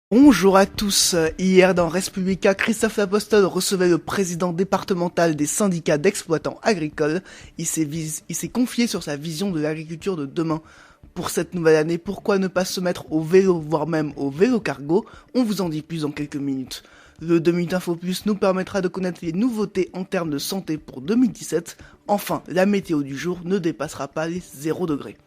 Bonjour à tous. Hier dans Respublica, Christophe Lapostole recevait le président départemental des syndicats d'exploitants agricoles. Il s'est confié sur sa vision de l'agriculture de demain. Pour cette nouvelle année, pourquoi ne pas se mettre au vélo, voire même au vélo cargo? On vous en dit plus dans quelques minutes. Le 2 minutes Info Plus nous permettra de connaître les nouveautés en termes de santé pour 2017. Enfin, la météo du jour ne dépassera pas les 0 degrés.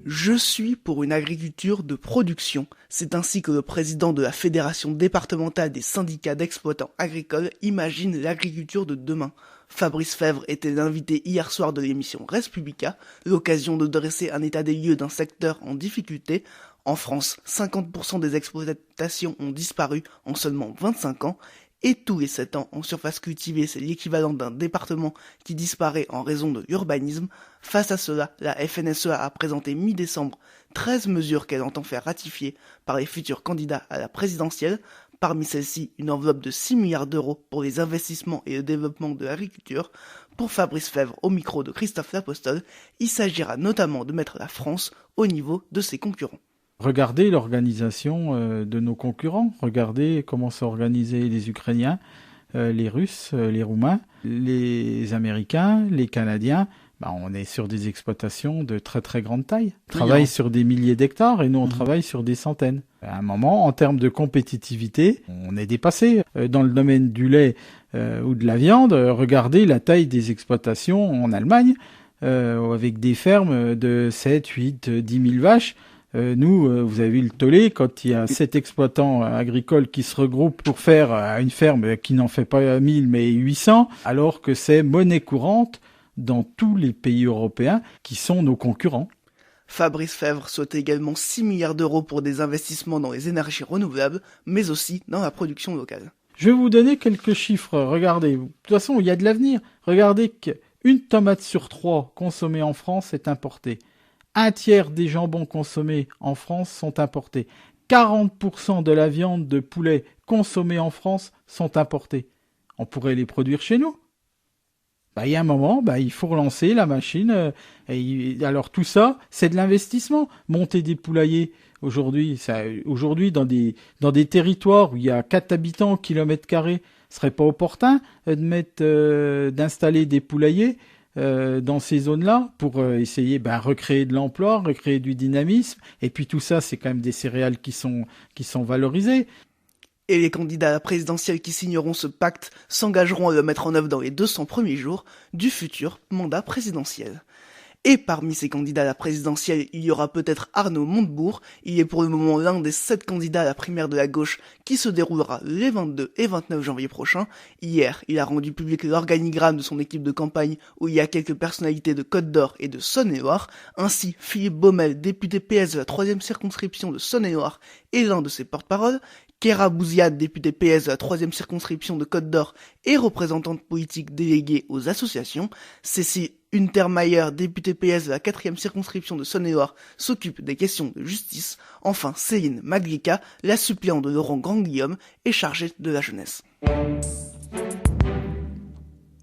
Je suis pour une agriculture de production. C'est ainsi que le président de la Fédération départementale des syndicats d'exploitants agricoles imagine l'agriculture de demain. Fabrice Febvre était l'invité hier soir de l'émission Respublica, l'occasion de dresser un état des lieux d'un secteur en difficulté. En France, 50% des exploitations ont disparu en seulement 25 ans. Et tous les 7 ans, en surface cultivée, c'est l'équivalent d'un département qui disparaît en raison de l'urbanisme. Face à cela, la FNSEA a présenté mi-décembre 13 mesures qu'elle entend faire ratifier par les futurs candidats à la présidentielle. Parmi celles-ci, une enveloppe de 6 milliards d'euros pour les investissements et le développement de l'agriculture. Pour Fabrice Febvre, au micro de Christophe Lapostole, il s'agira notamment de mettre la France au niveau de ses concurrents. Regardez l'organisation de nos concurrents. Regardez comment sont organisés les Ukrainiens, les Russes, les Roumains, les Américains, les Canadiens. On est sur des exploitations de très très grande taille. On travaille sur des milliers d'hectares et nous on travaille sur des centaines. À un moment, en termes de compétitivité, on est dépassé. Dans le domaine du lait ou de la viande, regardez la taille des exploitations en Allemagne, avec des fermes de 7, 8, 10 000 vaches. Nous, vous avez vu le tollé, quand il y a 7 exploitants agricoles qui se regroupent pour faire une ferme qui n'en fait pas 1000 mais 800, alors que c'est monnaie courante dans tous les pays européens qui sont nos concurrents. Fabrice Febvre souhaite également 6 milliards d'euros pour des investissements dans les énergies renouvelables, mais aussi dans la production locale. Je vais vous donner quelques chiffres, regardez. De toute façon, il y a de l'avenir. Regardez qu'une tomate sur 3 consommée en France est importée. Un tiers des jambons consommés en France sont importés. 40% de la viande de poulet consommée en France sont importés. On pourrait les produire chez nous. Il y a un moment, il faut relancer la machine. Alors tout ça, c'est de l'investissement. Monter des poulaillers aujourd'hui, dans des territoires où il y a 4 habitants au kilomètre carré, ce serait pas opportun d'installer des poulaillers dans ces zones-là pour essayer recréer de l'emploi, recréer du dynamisme. Et puis tout ça, c'est quand même des céréales qui sont valorisées. Et les candidats à la présidentielle qui signeront ce pacte s'engageront à le mettre en œuvre dans les 200 premiers jours du futur mandat présidentiel. Et parmi ces candidats à la présidentielle, il y aura peut-être Arnaud Montebourg. Il est pour le moment l'un des 7 candidats à la primaire de la gauche qui se déroulera les 22 et 29 janvier prochains. Hier, il a rendu public l'organigramme de son équipe de campagne où il y a quelques personnalités de Côte d'Or et de Saône-et-Loire. Ainsi, Philippe Baumel, député PS de la 3e circonscription de Saône-et-Loire, est l'un de ses porte-paroles. Kéra Bouziad, député PS de la 3e circonscription de Côte d'Or et représentante politique déléguée aux associations. Cécile Untermaier, députée PS de la 4e circonscription de Saône-et-Loire, s'occupe des questions de justice. Enfin, Céline Maglica, la suppléante de Laurent Grandguillaume, est chargée de la jeunesse.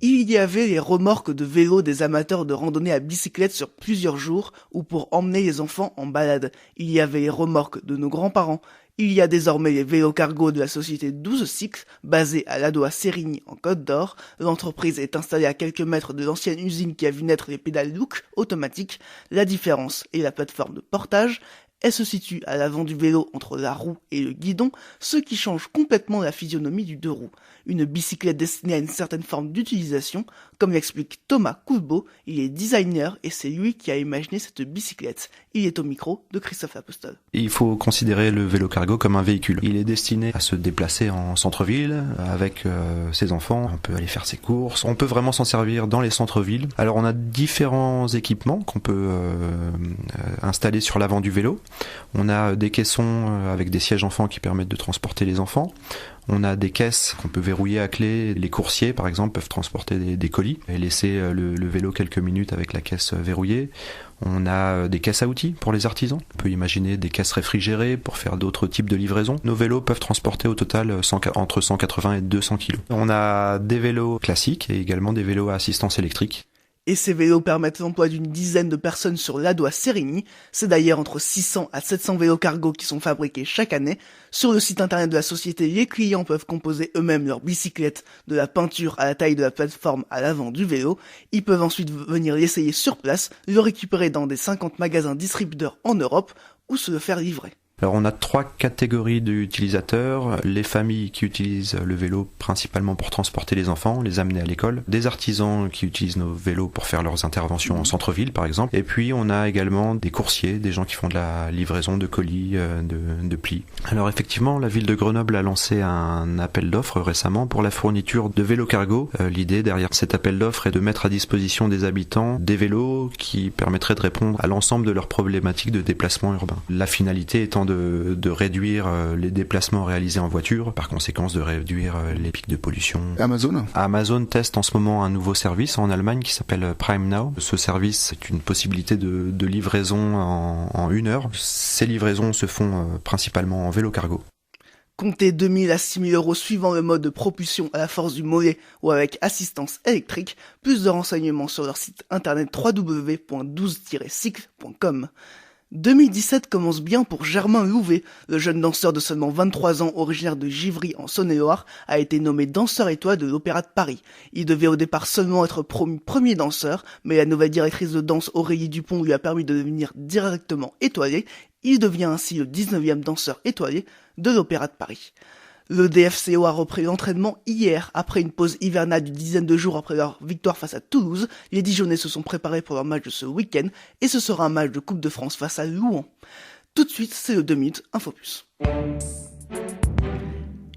Il y avait les remorques de vélo des amateurs de randonnée à bicyclette sur plusieurs jours ou pour emmener les enfants en balade. Il y avait les remorques de nos grands-parents. Il y a désormais les vélos cargo de la société 12 Cycles, basée à Ladois-Sérigny en Côte d'Or. L'entreprise est installée à quelques mètres de l'ancienne usine qui a vu naître les pédales Look automatiques. La différence est la plateforme de portage. Elle se situe à l'avant du vélo entre la roue et le guidon, ce qui change complètement la physionomie du deux roues. Une bicyclette destinée à une certaine forme d'utilisation, comme l'explique Thomas Coulbeau, il est designer et c'est lui qui a imaginé cette bicyclette. Il est au micro de Christophe Lapostole. Il faut considérer le vélo cargo comme un véhicule. Il est destiné à se déplacer en centre-ville avec ses enfants. On peut aller faire ses courses. On peut vraiment s'en servir dans les centres-villes. Alors on a différents équipements qu'on peut installer sur l'avant du vélo. On a des caissons avec des sièges enfants qui permettent de transporter les enfants. On a des caisses qu'on peut verrouiller à clé. Les coursiers, par exemple, peuvent transporter des colis et laisser le vélo quelques minutes avec la caisse verrouillée. On a des caisses à outils pour les artisans. On peut imaginer des caisses réfrigérées pour faire d'autres types de livraisons. Nos vélos peuvent transporter au total entre 180 et 200 kg. On a des vélos classiques et également des vélos à assistance électrique. Et ces vélos permettent l'emploi d'une dizaine de personnes sur l'Ado à Sérigny. C'est d'ailleurs entre 600 à 700 vélos cargo qui sont fabriqués chaque année. Sur le site internet de la société, les clients peuvent composer eux-mêmes leur bicyclette, de la peinture à la taille de la plateforme à l'avant du vélo. Ils peuvent ensuite venir l'essayer sur place, le récupérer dans des 50 magasins distributeurs en Europe ou se le faire livrer. Alors on a 3 catégories d'utilisateurs, les familles qui utilisent le vélo principalement pour transporter les enfants, les amener à l'école, des artisans qui utilisent nos vélos pour faire leurs interventions en centre-ville par exemple, et puis on a également des coursiers, des gens qui font de la livraison de colis, de plis. Alors effectivement, la ville de Grenoble a lancé un appel d'offres récemment pour la fourniture de vélos cargo. L'idée derrière cet appel d'offres est de mettre à disposition des habitants des vélos qui permettraient de répondre à l'ensemble de leurs problématiques de déplacement urbain. La finalité étant de réduire les déplacements réalisés en voiture, par conséquent de réduire les pics de pollution. Amazon teste en ce moment un nouveau service en Allemagne qui s'appelle Prime Now. Ce service est une possibilité de livraison en 1 heure. Ces livraisons se font principalement en vélo cargo. Comptez 2000 à 6000 euros suivant le mode de propulsion à la force du mollet ou avec assistance électrique. Plus de renseignements sur leur site internet www.12-cycle.com. 2017 commence bien pour Germain Louvet. Le jeune danseur de seulement 23 ans, originaire de Givry en Saône-et-Loire, a été nommé danseur étoile de l'Opéra de Paris. Il devait au départ seulement être promu premier danseur, mais la nouvelle directrice de danse Aurélie Dupont lui a permis de devenir directement étoilé. Il devient ainsi le 19e danseur étoilé de l'Opéra de Paris. Le DFCO a repris l'entraînement hier, après une pause hivernale d'une dizaine de jours après leur victoire face à Toulouse. Les Dijonais se sont préparés pour leur match de ce week-end, et ce sera un match de Coupe de France face à Louhans. Tout de suite, c'est le 2 minutes Infopus.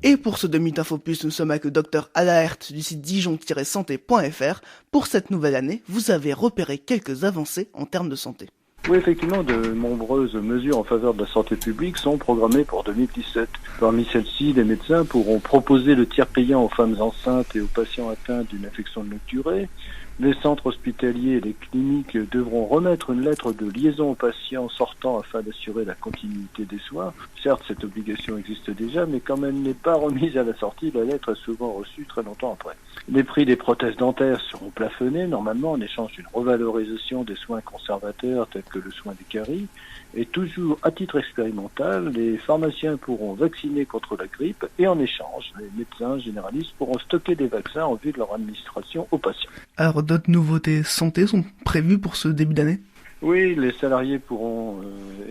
Et pour ce 2 minutes Infopus, nous sommes avec le Dr Alaert du site dijon-santé.fr. Pour cette nouvelle année, vous avez repéré quelques avancées en termes de santé. Oui, effectivement, de nombreuses mesures en faveur de la santé publique sont programmées pour 2017. Parmi celles-ci, les médecins pourront proposer le tiers payant aux femmes enceintes et aux patients atteints d'une infection de longue durée. Les centres hospitaliers et les cliniques devront remettre une lettre de liaison aux patients sortants afin d'assurer la continuité des soins. Certes, cette obligation existe déjà, mais comme elle n'est pas remise à la sortie, la lettre est souvent reçue très longtemps après. Les prix des prothèses dentaires seront plafonnés, normalement en échange d'une revalorisation des soins conservateurs tels que le soin des caries. Et toujours à titre expérimental, les pharmaciens pourront vacciner contre la grippe et en échange, les médecins généralistes pourront stocker des vaccins en vue de leur administration aux patients. Alors d'autres nouveautés santé sont prévues pour ce début d'année ? Oui, les salariés pourront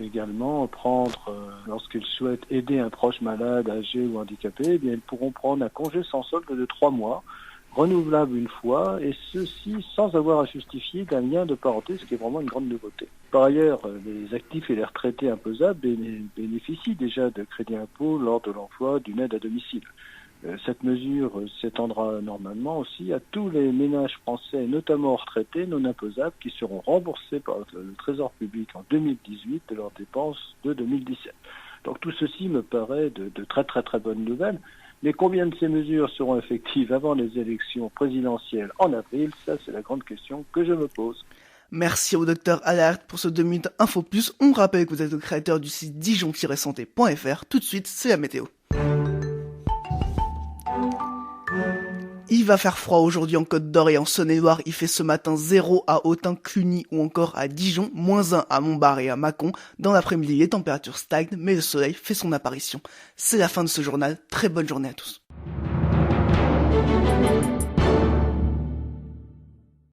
également prendre, lorsqu'ils souhaitent aider un proche malade, âgé ou handicapé, eh bien, ils pourront prendre un congé sans solde de 3 mois, renouvelable une fois, et ceci sans avoir à justifier d'un lien de parenté, ce qui est vraiment une grande nouveauté. Par ailleurs, les actifs et les retraités imposables bénéficient déjà de crédit impôt lors de l'emploi d'une aide à domicile. Cette mesure s'étendra normalement aussi à tous les ménages français, notamment retraités non imposables, qui seront remboursés par le Trésor public en 2018 de leurs dépenses de 2017. Donc tout ceci me paraît de très très très bonnes nouvelles. Mais combien de ces mesures seront effectives avant les élections présidentielles en avril? Ça, c'est la grande question que je me pose. Merci au Dr Alaert pour ce 2 minutes Infopus. On rappelle que vous êtes le créateur du site dijon-santé.fr. Tout de suite, c'est la météo. Il va faire froid aujourd'hui en Côte d'Or et en Saône-et-Loire. Il fait ce matin 0 à Autun, Cluny ou encore à Dijon, -1 à Montbard et à Mâcon. Dans l'après-midi, les températures stagnent, mais le soleil fait son apparition. C'est la fin de ce journal. Très bonne journée à tous.